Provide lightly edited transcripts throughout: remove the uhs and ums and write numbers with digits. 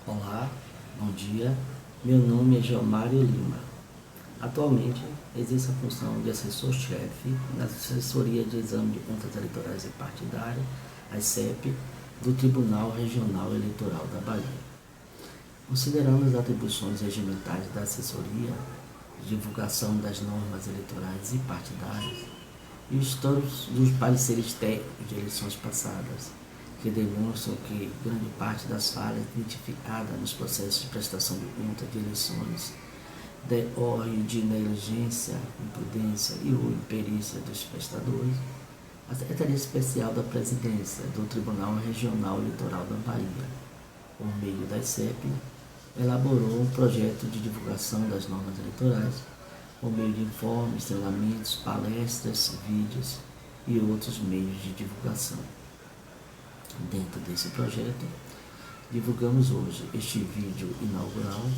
Olá, bom dia. Meu nome é Gilmário Lima. Atualmente, exerço a função de assessor-chefe na Assessoria de Exame de Contas Eleitorais e Partidárias, ASCEP, do Tribunal Regional Eleitoral da Bahia. Considerando as atribuições regimentais da assessoria, divulgação das normas eleitorais e partidárias, e os históricos dos pareceres técnicos de eleições passadas, que demonstram que grande parte das falhas identificadas nos processos de prestação de conta de eleições decorre de negligência, imprudência e ou imperícia dos prestadores, a Secretaria Especial da Presidência do Tribunal Regional Eleitoral da Bahia, por meio da ICEP, elaborou um projeto de divulgação das normas eleitorais, por meio de informes, treinamentos, palestras, vídeos e outros meios de divulgação. Dentro desse projeto, divulgamos hoje este vídeo inaugural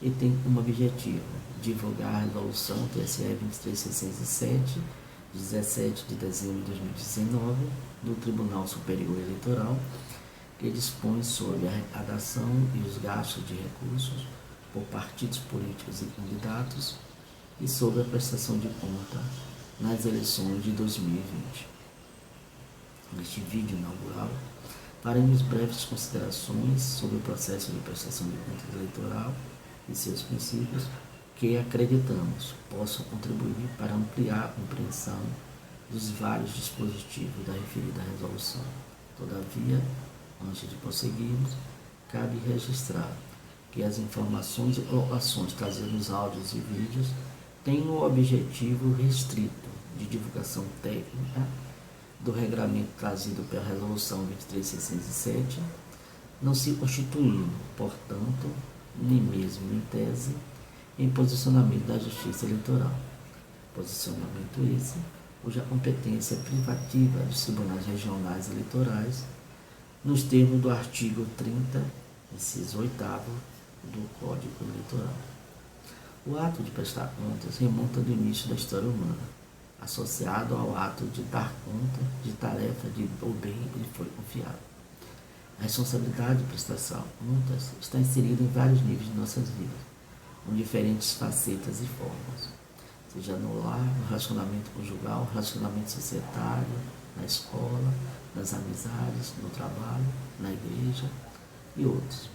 e tem como objetivo divulgar a resolução TSE 23667, de 17 de dezembro de 2019, do Tribunal Superior Eleitoral, que dispõe sobre a arrecadação e os gastos de recursos por partidos políticos e candidatos e sobre a prestação de conta nas eleições de 2020. Neste vídeo inaugural, faremos breves considerações sobre o processo de prestação de contas eleitoral e seus princípios, que acreditamos possam contribuir para ampliar a compreensão dos vários dispositivos da referida resolução. Todavia, antes de prosseguirmos, cabe registrar que as informações e colocações trazidas nos áudios e vídeos têm o objetivo restrito de divulgação técnica do regramento trazido pela Resolução 23667, não se constituindo, portanto, nem mesmo em tese, em posicionamento da Justiça Eleitoral. Posicionamento esse, cuja competência é privativa dos tribunais regionais eleitorais, nos termos do artigo 30, inciso 8º do Código Eleitoral. O ato de prestar contas remonta do início da história humana, associado ao ato de dar conta de tarefa ou bem que lhe foi confiado. A responsabilidade de prestação de contas está inserida em vários níveis de nossas vidas, com diferentes facetas e formas, seja no lar, no relacionamento conjugal, no relacionamento societário, na escola, nas amizades, no trabalho, na igreja e outros.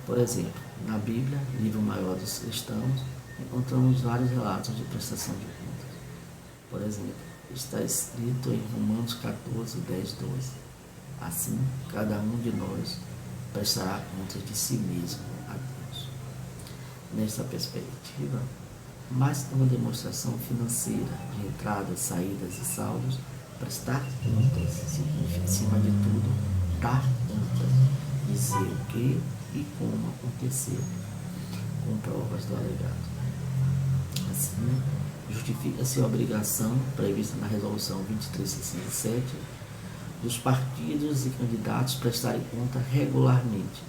Por exemplo, na Bíblia, livro maior dos cristãos, encontramos vários relatos de prestação de contas. Por exemplo, está escrito em Romanos 14, 10, 12. Assim, cada um de nós prestará contas de si mesmo a Deus. Nesta perspectiva, mais que uma demonstração financeira de entradas, saídas e saldos, prestar contas significa, acima de tudo, dar contas, dizer o que e como aconteceu, com provas do alegado. Assim, justifica-se a obrigação prevista na Resolução 2367 dos partidos e candidatos prestarem conta regularmente,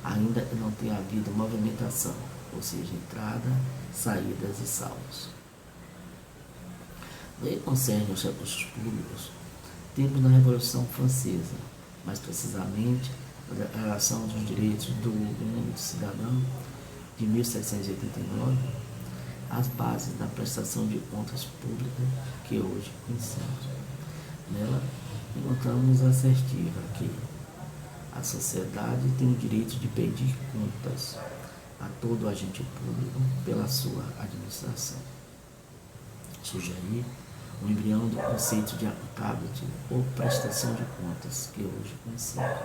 ainda que não tenha havido movimentação, ou seja, entrada, saídas e saldos. No que concerne os recursos públicos, temos na Revolução Francesa, mais precisamente a Declaração dos Direitos do Homem e do Cidadão de 1789, as bases da prestação de contas públicas que hoje conhecemos. Nela, encontramos a assertiva que a sociedade tem o direito de pedir contas a todo agente público pela sua administração. Surge aí o embrião do conceito de accountability ou prestação de contas, que hoje conhecemos,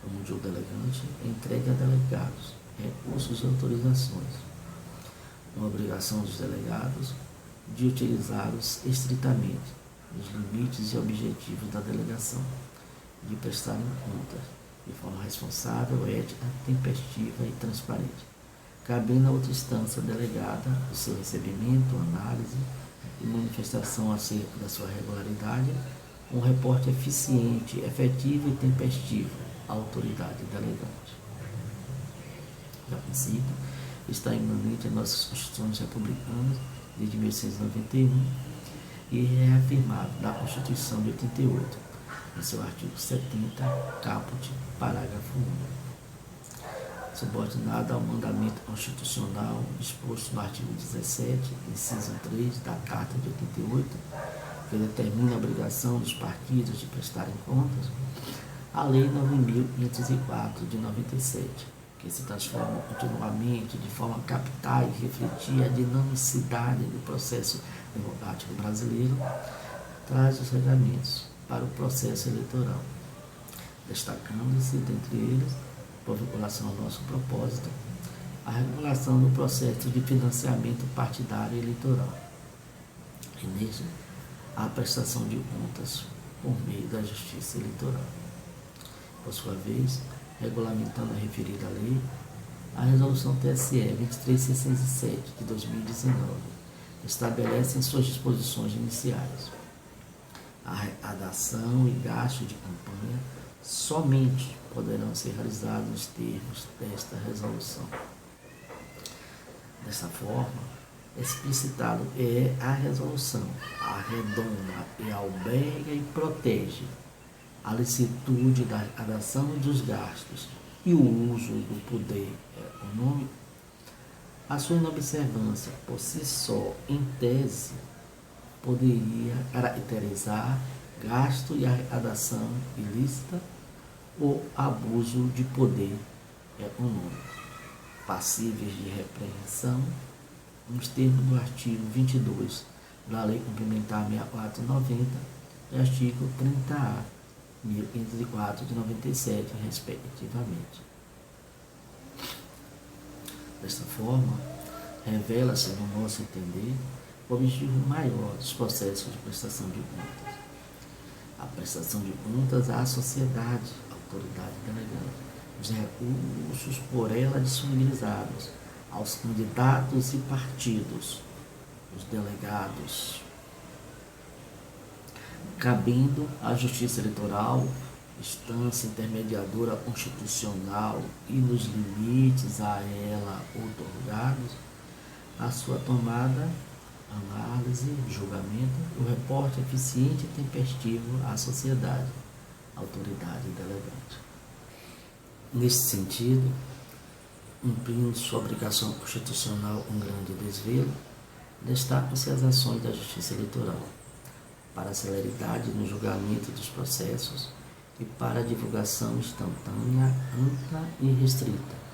onde o delegante entrega a delegados recursos e autorizações, uma obrigação dos delegados de utilizá-los estritamente nos limites e objetivos da delegação, de prestarem contas de forma responsável, ética, tempestiva e transparente, cabendo a outra instância delegada o seu recebimento, análise e manifestação acerca da sua regularidade, um reporte eficiente, efetivo e tempestivo à autoridade delegante. A princípio, está imanente em nossas constituições republicanas desde 1691 e reafirmado na Constituição de 88, em seu artigo 70, caput, parágrafo 1. subordinada ao mandamento constitucional disposto no artigo 17, inciso 3 da Carta de 88, que determina a obrigação dos partidos de prestarem contas, a Lei 9.504 de 97, que se transforma continuamente de forma a captar e refletir a dinamicidade do processo democrático brasileiro, traz os regulamentos para o processo eleitoral, destacando-se, dentre eles, por vinculação ao nosso propósito, a regulação do processo de financiamento partidário eleitoral, e neste, a prestação de contas por meio da Justiça Eleitoral. Por sua vez, regulamentando a referida lei, a Resolução TSE 23607 de 2019 estabelece em suas disposições iniciais a arrecadação e gasto de campanha somente poderão ser realizados nos termos desta resolução. Dessa forma, explicitado é a resolução, arredonda e alberga e protege a licitude da arrecadação dos gastos e o uso do poder econômico. A sua inobservância por si só, em tese, poderia caracterizar gasto e arrecadação ilícita ou abuso de poder econômico, passíveis de repreensão, nos termos do artigo 22 da Lei Complementar 6490 e artigo 30A, 1504 de 97, respectivamente. Desta forma, revela-se, no nosso entender, o objetivo maior dos processos de prestação de contas. A prestação de contas à sociedade, autoridade delegante, os recursos por ela disponibilizados aos candidatos e partidos, os delegados, cabendo à Justiça Eleitoral, instância intermediadora constitucional e nos limites a ela outorgados, a sua tomada, análise, julgamento e o reporte eficiente e tempestivo à sociedade, autoridade delegante. Nesse sentido, cumprindo sua obrigação constitucional um grande desvelo, destacam-se as ações da Justiça Eleitoral para a celeridade no julgamento dos processos e para a divulgação instantânea, ampla e restrita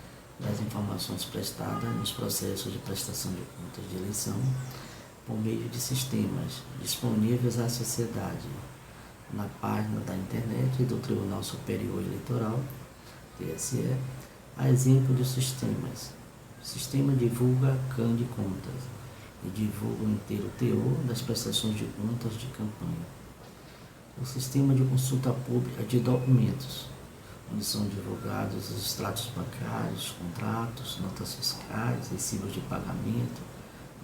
das informações prestadas nos processos de prestação de contas de eleição por meio de sistemas disponíveis à sociedade na página da internet do Tribunal Superior Eleitoral, TSE, a exemplo dos sistemas. O sistema divulga CAN de contas e divulga o inteiro teor das prestações de contas de campanha. O sistema de consulta pública de documentos, onde são divulgados os extratos bancários, contratos, notas fiscais, recibos de pagamento,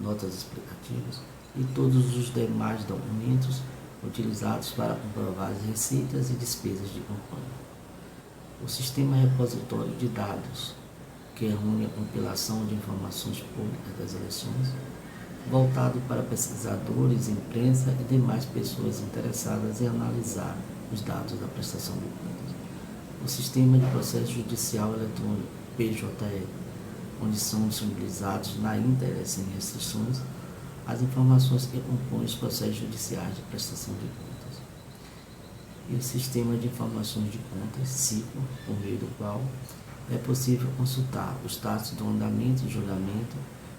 notas explicativas e todos os demais documentos utilizados para comprovar as receitas e despesas de campanha. O sistema repositório de dados, que reúne a compilação de informações públicas das eleições, voltado para pesquisadores, imprensa e demais pessoas interessadas em analisar os dados da prestação de contas. O Sistema de Processo Judicial Eletrônico, PJE, onde são disponibilizados na íntegra, sem restrições, as informações que compõem os processos judiciais de prestação de contas. E o Sistema de Informações de Contas, SICO, por meio do qual é possível consultar o status do andamento e julgamento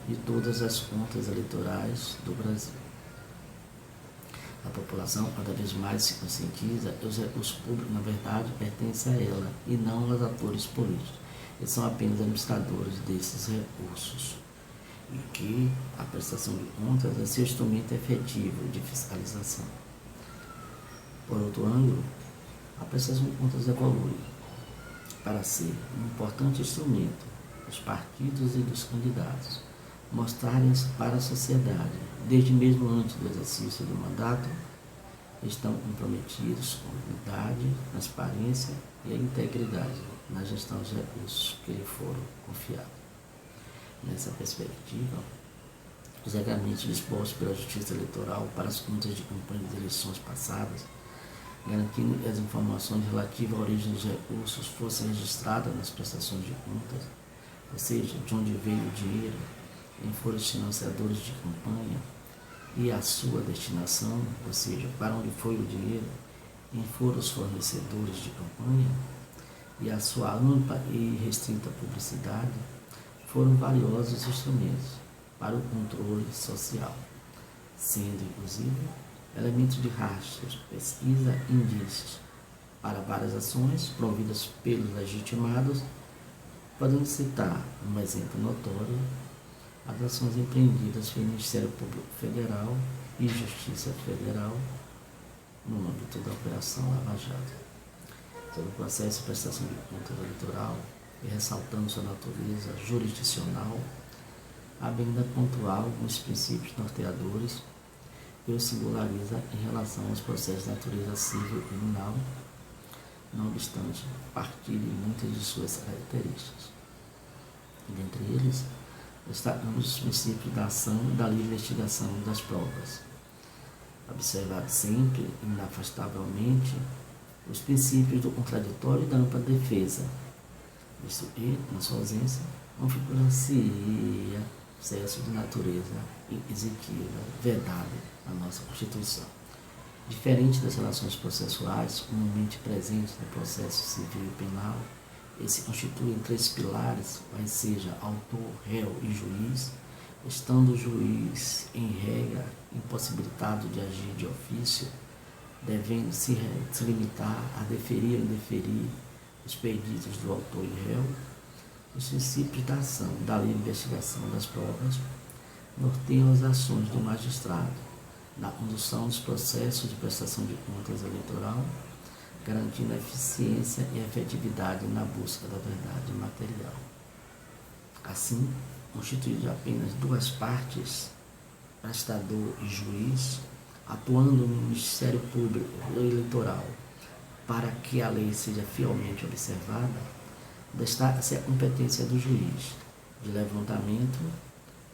de todas as contas eleitorais do Brasil. A população cada vez mais se conscientiza que os recursos públicos, na verdade, pertencem a ela e não aos atores políticos. Eles são apenas administradores desses recursos e que a prestação de contas é seu instrumento efetivo de fiscalização. Por outro ângulo, a prestação de contas evolui para ser um importante instrumento dos partidos e dos candidatos mostrarem-se para a sociedade, desde mesmo antes do exercício do mandato, estão comprometidos com a unidade, transparência e a integridade na gestão dos recursos que lhe foram confiados. Nessa perspectiva, os regulamentos dispostos pela Justiça Eleitoral para as contas de campanha de eleições passadas, garantindo que as informações relativas à origem dos recursos fossem registradas nas prestações de contas, ou seja, de onde veio o dinheiro, quem foram os financiadores de campanha e a sua destinação, ou seja, para onde foi o dinheiro, quem foram os fornecedores de campanha e a sua ampla e restrita publicidade, foram valiosos instrumentos para o controle social, sendo, inclusive, elementos de rastro, pesquisa e indícios para várias ações promovidas pelos legitimados. Podemos citar um exemplo notório: as ações empreendidas pelo Ministério Público Federal e Justiça Federal no âmbito da Operação Lava Jato. Sobre o processo de prestação de contas eleitoral e ressaltando sua natureza jurisdicional, abre ainda pontuar alguns princípios norteadores que o singulariza em relação aos processos de natureza civil e criminal, não obstante partilhem muitas de suas características. Dentre eles, destacamos os princípios da ação e da livre investigação das provas. Observar sempre, inafastavelmente, os princípios do contraditório e da ampla defesa, visto que, na sua ausência, configuraria processo de natureza inquisitiva vedado na nossa Constituição. Diferente das relações processuais comumente presentes no processo civil e penal, esse constitui em três pilares, quais seja autor, réu e juiz, estando o juiz, em regra, impossibilitado de agir de ofício, devendo se limitar a deferir ou indeferir os pedidos do autor e réu. Os princípios da ação, da livre investigação das provas, norteiam as ações do magistrado na condução dos processos de prestação de contas eleitoral, garantindo a eficiência e a efetividade na busca da verdade material. Assim, constituído de apenas duas partes, prestador e juiz, atuando no Ministério Público Eleitoral para que a lei seja fielmente observada, destaca-se a competência do juiz de levantamento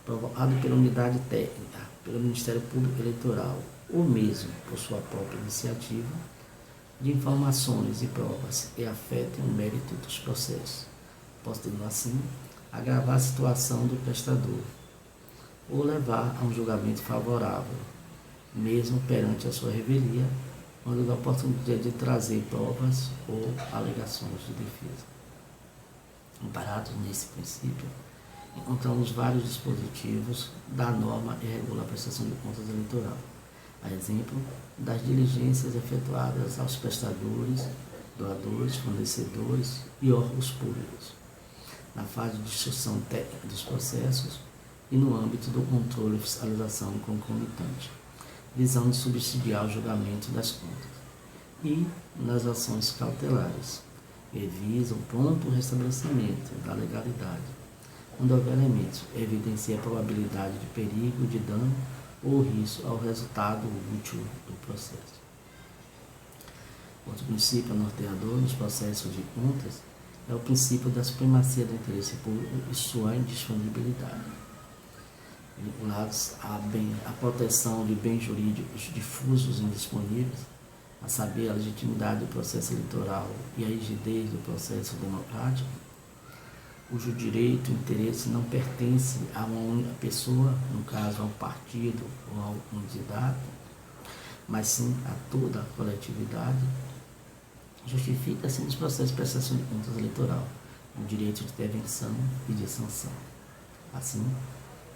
provocado pela unidade técnica, pelo Ministério Público Eleitoral, ou mesmo por sua própria iniciativa, de informações e provas que afetem o mérito dos processos, podendo assim agravar a situação do prestador, ou levar a um julgamento favorável, mesmo perante a sua revelia, quando dá a oportunidade de trazer provas ou alegações de defesa. Amparados nesse princípio, encontramos vários dispositivos da norma que regula a prestação de contas eleitoral, a exemplo das diligências efetuadas aos prestadores, doadores, fornecedores e órgãos públicos, na fase de instrução técnica dos processos e no âmbito do controle e fiscalização concomitante, visando subsidiar o julgamento das contas, e nas ações cautelares, que visam pronto restabelecimento da legalidade, quando houver elementos que evidenciem a probabilidade de perigo, de dano ou risco ao resultado útil do processo. Outro princípio norteador nos processos de contas é o princípio da supremacia do interesse público e sua indisponibilidade, vinculados à proteção de bens jurídicos difusos e indisponíveis, a saber, a legitimidade do processo eleitoral e a rigidez do processo democrático, cujo direito e interesse não pertence a uma única pessoa, no caso ao partido ou ao candidato, mas sim a toda a coletividade, justifica-se nos processos de prestação de contas eleitoral, o direito de intervenção e de sanção. Assim,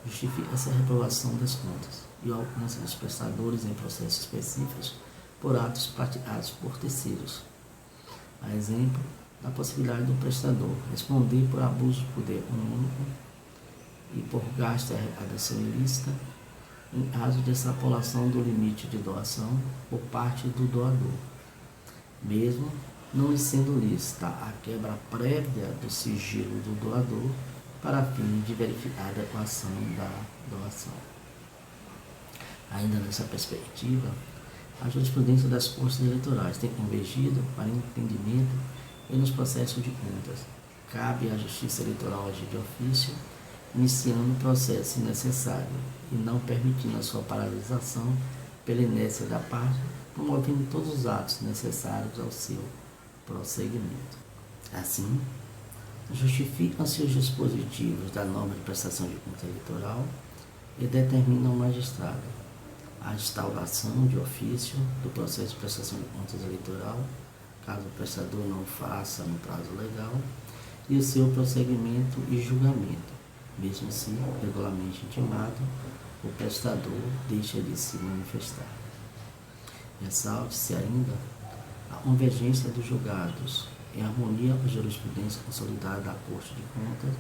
justifica-se a reprovação das contas e o alcance dos prestadores em processos específicos por atos praticados por terceiros. A exemplo da possibilidade do prestador responder por abuso de poder econômico e por gasto e arrecadação ilícita, em caso de extrapolação do limite de doação por parte do doador, mesmo não lhe sendo lícita a quebra prévia do sigilo do doador para fim de verificar a adequação da doação. Ainda nessa perspectiva, a jurisprudência das cortes eleitorais tem convergido para entendimento e nos processos de contas. Cabe à Justiça Eleitoral agir de ofício, iniciando o processo se necessário e não permitindo a sua paralisação pela inércia da parte, promovendo todos os atos necessários ao seu prosseguimento. Assim, Justificam-se os dispositivos da norma de prestação de conta eleitoral e determinam ao magistrado a instauração de ofício do processo de prestação de contas eleitoral, caso o prestador não o faça no prazo legal, e o seu prosseguimento e julgamento, mesmo se regularmente intimado, o prestador deixa de se manifestar. Ressalte-se ainda a convergência dos julgados em harmonia com a jurisprudência consolidada da Corte de Contas,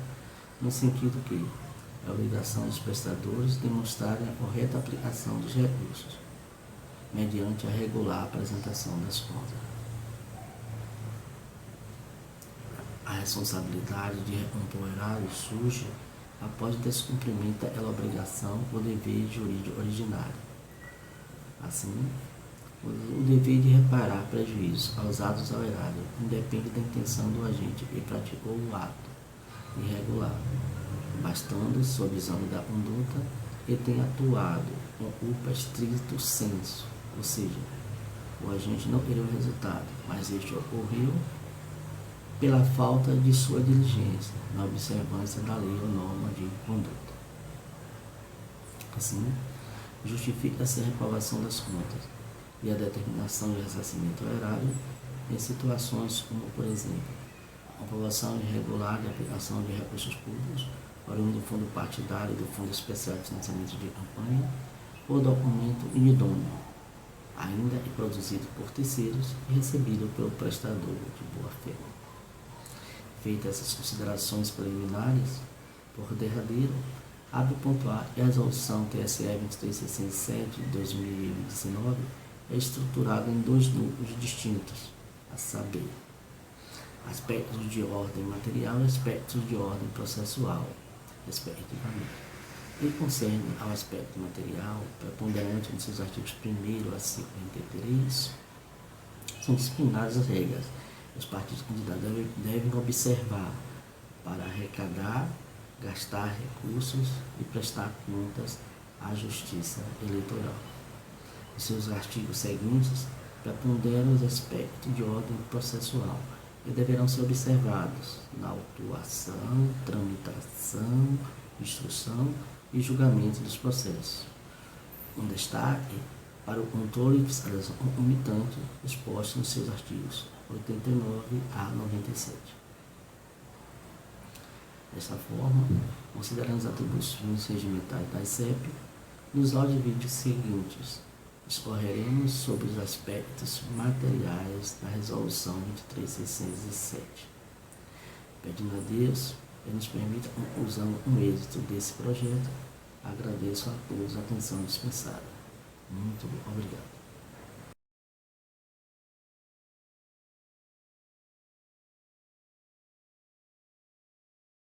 no sentido que é obrigação dos prestadores demonstrarem a correta aplicação dos recursos, mediante a regular apresentação das contas. A responsabilidade de recompor o erário surge após o descumprimento daquela obrigação ou dever jurídico originário. Assim, o dever de reparar prejuízos causados ao erário independe da intenção do agente que praticou o ato irregular, bastando, sob exame da conduta, que tenha atuado com culpa stricto sensu, ou seja, o agente não queria o resultado, mas este ocorreu pela falta de sua diligência na observância da lei ou norma de conduta. Assim, justifica-se a reprovação das contas e a determinação de ressarcimento ao erário em situações como, por exemplo, a comprovação irregular de aplicação de recursos públicos, oriundo do fundo partidário e do Fundo Especial de Financiamento de Campanha, ou documento inidôneo, ainda que produzido por terceiros e recebido pelo prestador de boa-fé. Feitas essas considerações preliminares, por derradeiro, abre pontuar que a resolução TSE 2367 de 2019 é estruturada em dois núcleos distintos, a saber, aspectos de ordem material e aspectos de ordem processual, respectivamente. Em concerne ao aspecto material, preponderante nos seus artigos 1º a 53, são disciplinadas as regras que os partidos candidatos devem observar para arrecadar, gastar recursos e prestar contas à Justiça Eleitoral. Os seus artigos seguintes preponderam os aspectos de ordem processual e deverão ser observados na autuação, tramitação, instrução e julgamento dos processos. Um destaque para o controle e fiscalização concomitante exposto nos seus artigos 89 a 97. Desta forma, considerando as atribuições regimentais da CEP, nos áudios e vídeos seguintes, discorreremos sobre os aspectos materiais da Resolução 23607. Pedindo a Deus que nos permita a conclusão com êxito desse projeto, agradeço a todos a atenção dispensada. Muito obrigado.